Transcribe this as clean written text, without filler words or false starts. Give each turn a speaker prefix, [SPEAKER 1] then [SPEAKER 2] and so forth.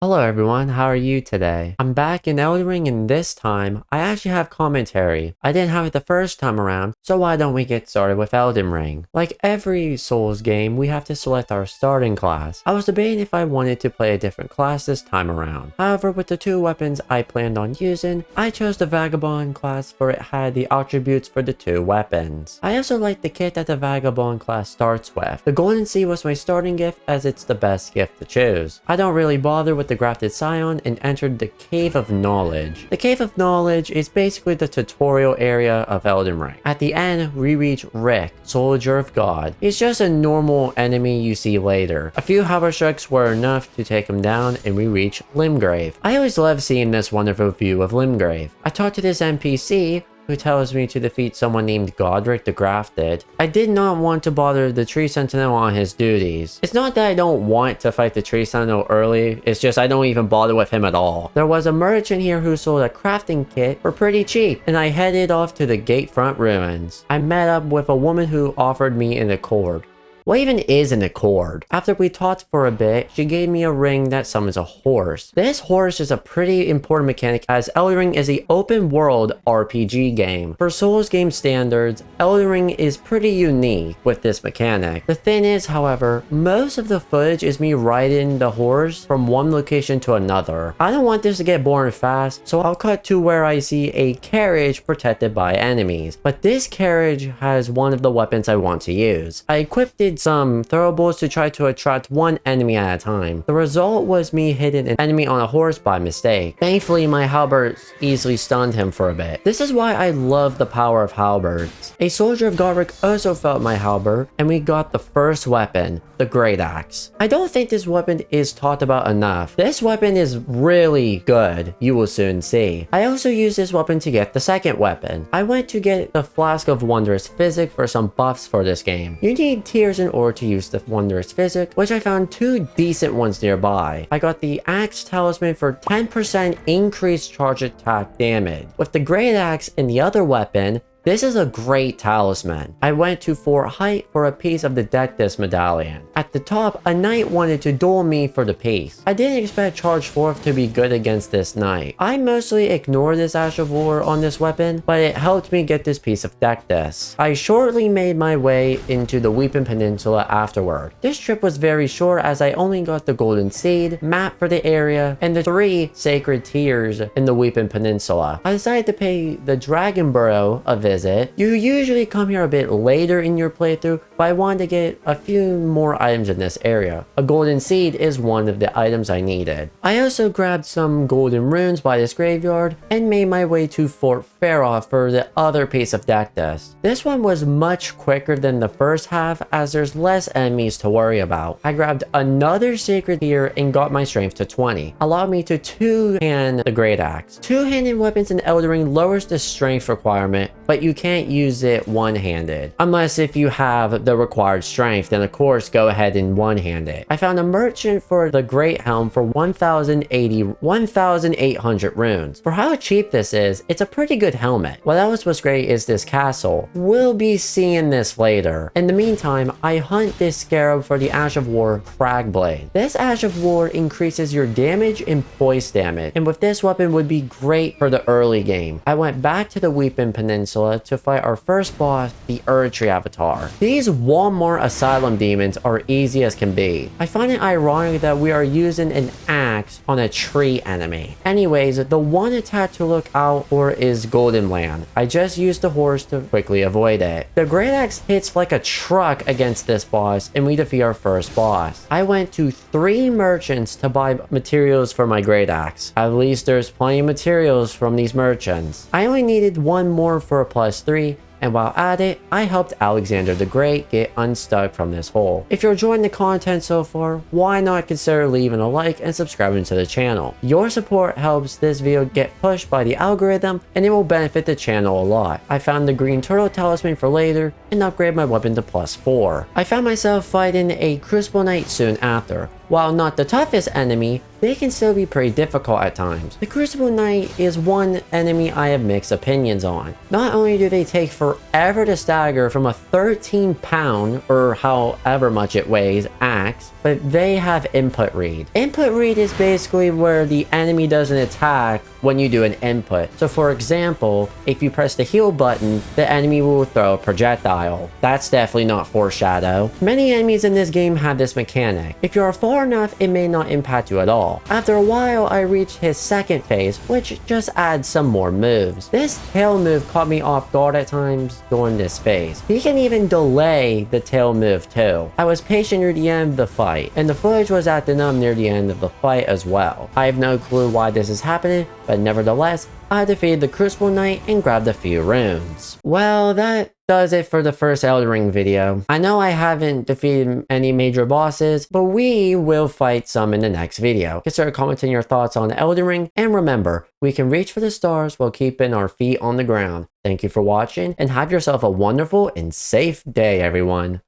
[SPEAKER 1] Hello everyone, how are you today? I'm back in Elden Ring and this time, I actually have commentary. I didn't have it the first time around, so why don't we get started with Elden Ring? Like every Souls game, we have to select our starting class. I was debating if I wanted to play a different class this time around. However, with the two weapons I planned on using, I chose the Vagabond class for it had the attributes for the two weapons. I also like the kit that the Vagabond class starts with. The Golden Sea was my starting gift as it's the best gift to choose. I don't really bother with the grafted scion and entered the Cave of Knowledge. The Cave of Knowledge is basically the tutorial area of Elden Ring. At the end, we reach Rick, Soldier of God. He's just a normal enemy you see later. A few hammer strikes were enough to take him down and we reach Limgrave. I always love seeing this wonderful view of Limgrave. I talked to this NPC who tells me to defeat someone named Godric the Grafted. I did not want to bother the Tree Sentinel on his duties. It's not that I don't want to fight the Tree Sentinel early, it's just I don't even bother with him at all. There was a merchant here who sold a crafting kit for pretty cheap, and I headed off to the Gatefront Ruins. I met up with a woman who offered me an accord. What even is an accord? After we talked for a bit, she gave me a ring that summons a horse. This horse is a pretty important mechanic as Elden Ring is an open world RPG game. For Souls game standards, Elden Ring is pretty unique with this mechanic. The thing is, however, most of the footage is me riding the horse from one location to another. I don't want this to get boring fast, so I'll cut to where I see a carriage protected by enemies. But this carriage has one of the weapons I want to use. I equipped it some throwables to try to attract one enemy at a time. The result was me hitting an enemy on a horse by mistake. Thankfully, my halberd easily stunned him for a bit. This is why I love the power of halberds. A soldier of Godric also felt my halberd, and we got the first weapon, the Great Axe. I don't think this weapon is talked about enough. This weapon is really good, you will soon see. I also used this weapon to get the second weapon. I went to get the Flask of Wondrous Physic for some buffs for this game. You need tears in order to use the Wondrous Physic, which I found two decent ones nearby. I got the Axe Talisman for 10% increased charge attack damage. With the Great Axe and the other weapon, this is a great talisman. I went to Fort Height for a piece of the Dectus medallion. At the top, a knight wanted to duel me for the piece. I didn't expect Charge Forth to be good against this knight. I mostly ignored this Ash of War on this weapon, but it helped me get this piece of Dectus. I shortly made my way into the Weeping Peninsula afterward. This trip was very short as I only got the Golden Seed, map for the area, and the 3 sacred tears in the Weeping Peninsula. I decided to pay the Dragonbarrow a visit. You usually come here a bit later in your playthrough, but I wanted to get a few more items in this area. A golden seed is one of the items I needed. I also grabbed some golden runes by this graveyard and made my way to Fort Faroth for the other piece of Dectus. This one was much quicker than the first half as there's less enemies to worry about. I grabbed another sacred here and got my strength to 20. Allowed me to two-hand the Great Axe. Two-handed weapons in Elden Ring lowers the strength requirement, but you can't use it one-handed. Unless if you have the required strength, then of course go ahead and one-hand it. I found a merchant for the Great Helm for 1,800 runes. For how cheap this is, it's a pretty good helmet. What else was great is this castle. We'll be seeing this later. In the meantime, I hunt this scarab for the Ash of War Cragblade. This Ash of War increases your damage and poise damage, and with this weapon would be great for the early game. I went back to the Weeping Peninsula to fight our first boss, the Erdtree Avatar. These Walmart Asylum demons are easy as can be. I find it ironic that we are using an axe on a tree enemy. Anyways, the one attack to look out for is Golden Land. I just used the horse to quickly avoid it. The Great Axe hits like a truck against this boss and we defeat our first boss. I went to 3 merchants to buy materials for my Great Axe. At least there's plenty of materials from these merchants. I only needed one more for a +3, and while at it, I helped Alexander the Great get unstuck from this hole. If you're enjoying the content so far, why not consider leaving a like and subscribing to the channel? Your support helps this video get pushed by the algorithm and it will benefit the channel a lot. I found the Green Turtle Talisman for later and upgrade my weapon to +4. I found myself fighting a Crucible Knight soon after. While not the toughest enemy, they can still be pretty difficult at times. The Crucible Knight is one enemy I have mixed opinions on. Not only do they take forever to stagger from a 13-pound, or however much it weighs, axe, but they have input read. Input read is basically where the enemy doesn't attack when you do an input. So for example, if you press the heal button, the enemy will throw a projectile. That's definitely not foreshadow. Many enemies in this game have this mechanic. If you are far enough, it may not impact you at all. After a while, I reached his second phase, which just adds some more moves. This tail move caught me off guard at times during this phase. He can even delay the tail move too. I was patient near the end of the fight, and the footage was acting up near the end of the fight as well. I have no clue why this is happening, but nevertheless, I defeated the Crucible Knight and grabbed a few runes. Well, that does it for the first Elden Ring video. I know I haven't defeated any major bosses, but we will fight some in the next video. Consider commenting your thoughts on Elden Ring, and remember, we can reach for the stars while keeping our feet on the ground. Thank you for watching, and have yourself a wonderful and safe day, everyone.